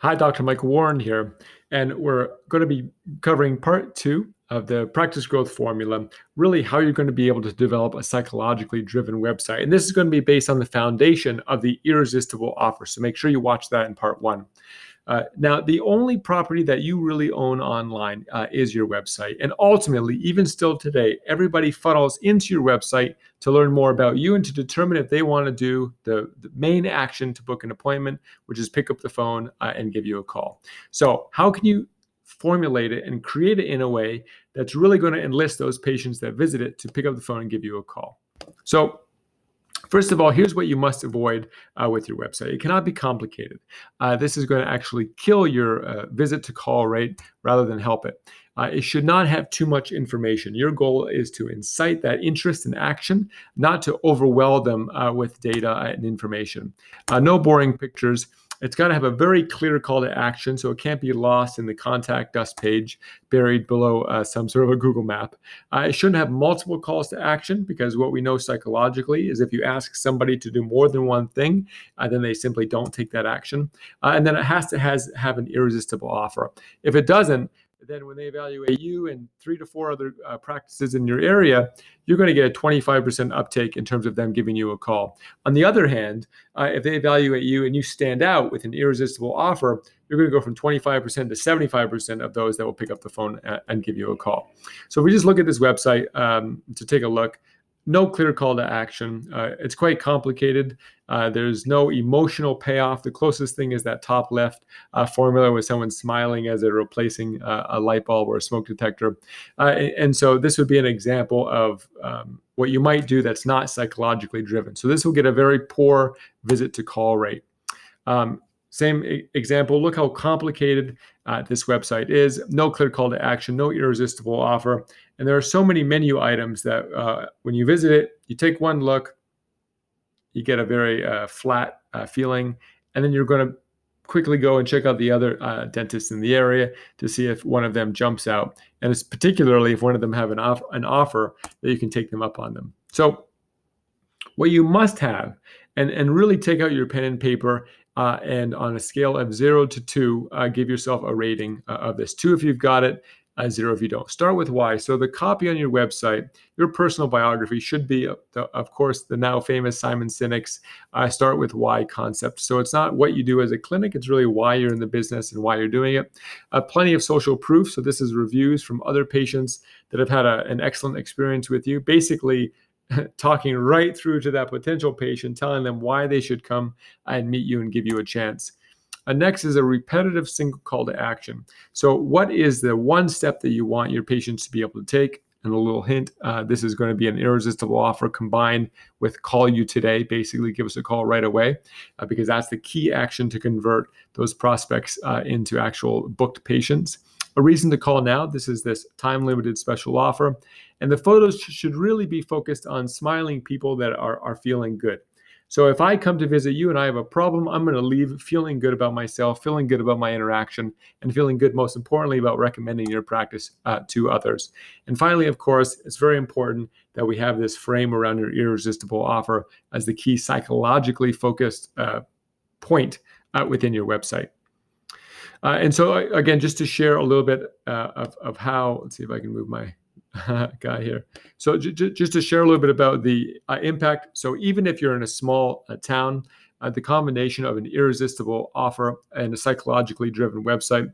Hi, Dr. Michael Warren here, and we're going to be covering part two of the practice growth formula, really how you're going to be able to develop a psychologically driven website. And this is going to be based on the foundation of the irresistible offer. So make sure you watch that in part one. Now, the only property that you really own online is your website. And ultimately, even still today, everybody funnels into your website to learn more about you and to determine if they want to do the main action to book an appointment, which is pick up the phone and give you a call. So how can you formulate it and create it in a way that's really going to enlist those patients that visit it to pick up the phone and give you a call? So first of all, here's what you must avoid with your website. It cannot be complicated. This is going to actually kill your visit to call rate rather than help it. It should not have too much information. Your goal is to incite that interest and action, not to overwhelm them with data and information. No boring pictures. It's got to have a very clear call to action, so it can't be lost in the contact us page buried below some sort of a Google map. It shouldn't have multiple calls to action, because what we know psychologically is if you ask somebody to do more than one thing, then they simply don't take that action. And then it has to have an irresistible offer. If it doesn't, then when they evaluate you and 3 to 4 other practices in your area, you're going to get a 25% uptake in terms of them giving you a call. On the other hand, if they evaluate you and you stand out with an irresistible offer, you're going to go from 25% to 75% of those that will pick up the phone and give you a call. So if we just look at this website to take a look, no clear call to action. It's quite complicated. There's no emotional payoff. The closest thing is that top left formula with someone smiling as they're replacing a light bulb or a smoke detector. And so this would be an example of what you might do that's not psychologically driven. So this will get a very poor visit to call rate. Same example, look how complicated this website is. No clear call to action, no irresistible offer. And there are so many menu items that when you visit it, you take one look, you get a very flat feeling, and then you're going to quickly go and check out the other dentists in the area to see if one of them jumps out. And it's particularly if one of them have an offer that you can take them up on them. So what you must have, and really take out your pen and paper, and on a scale of 0 to 2, give yourself a rating of this. 2 if you've got it, 0 if you don't. Start with why. So the copy on your website, your personal biography should be, of course, the now famous Simon Sinek's start with why concept. So it's not what you do as a clinic, it's really why you're in the business and why you're doing it. Plenty of social proof. So this is reviews from other patients that have had an excellent experience with you. Basically, talking right through to that potential patient, telling them why they should come and meet you and give you a chance. Next is a repetitive single call to action. So what is the one step that you want your patients to be able to take? And a little hint, this is going to be an irresistible offer combined with call you today. Basically, give us a call right away, because that's the key action to convert those prospects into actual booked patients. A reason to call now, this is this time-limited special offer. And the photos should really be focused on smiling people that are feeling good. So if I come to visit you and I have a problem, I'm going to leave feeling good about myself, feeling good about my interaction, and feeling good, most importantly, about recommending your practice to others. And finally, of course, it's very important that we have this frame around your irresistible offer as the key psychologically focused point within your website. And so, again, just to share a little bit of how, let's see if I can move my guy here. So just to share a little bit about the impact. So even if you're in a small town, the combination of an irresistible offer and a psychologically driven website,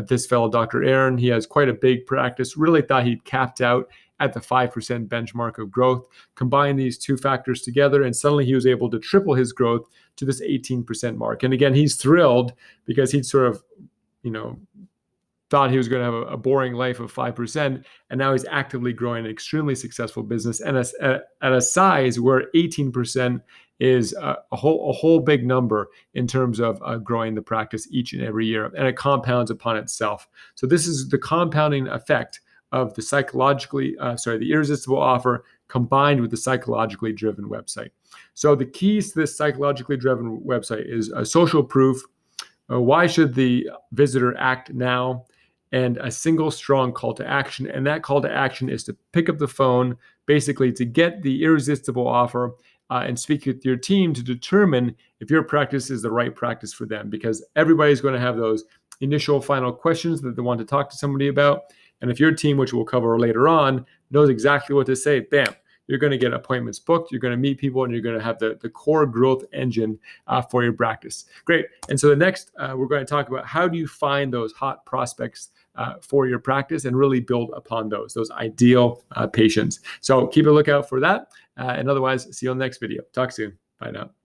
this fellow, Dr. Aaron, he has quite a big practice, really thought he'd capped out at the 5% benchmark of growth. Combine these two factors together, and suddenly he was able to triple his growth to this 18% mark. And again, he's thrilled because he'd sort of, thought he was going to have a boring life of 5%, and now he's actively growing an extremely successful business, and at a size where 18% is a whole big number in terms of growing the practice each and every year, and it compounds upon itself. So this is the compounding effect of the irresistible offer combined with the psychologically driven website. So the keys to this psychologically driven website is social proof. Why should the visitor act now? And a single strong call to action. And that call to action is to pick up the phone, basically to get the irresistible offer and speak with your team to determine if your practice is the right practice for them, because everybody's going to have those initial final questions that they want to talk to somebody about. And if your team, which we'll cover later on, knows exactly what to say, bam, you're going to get appointments booked, you're going to meet people, and you're going to have the core growth engine for your practice. Great. And so the next, we're going to talk about how do you find those hot prospects for your practice and really build upon those ideal patients. So keep a lookout for that. And otherwise, see you on the next video. Talk soon. Bye now.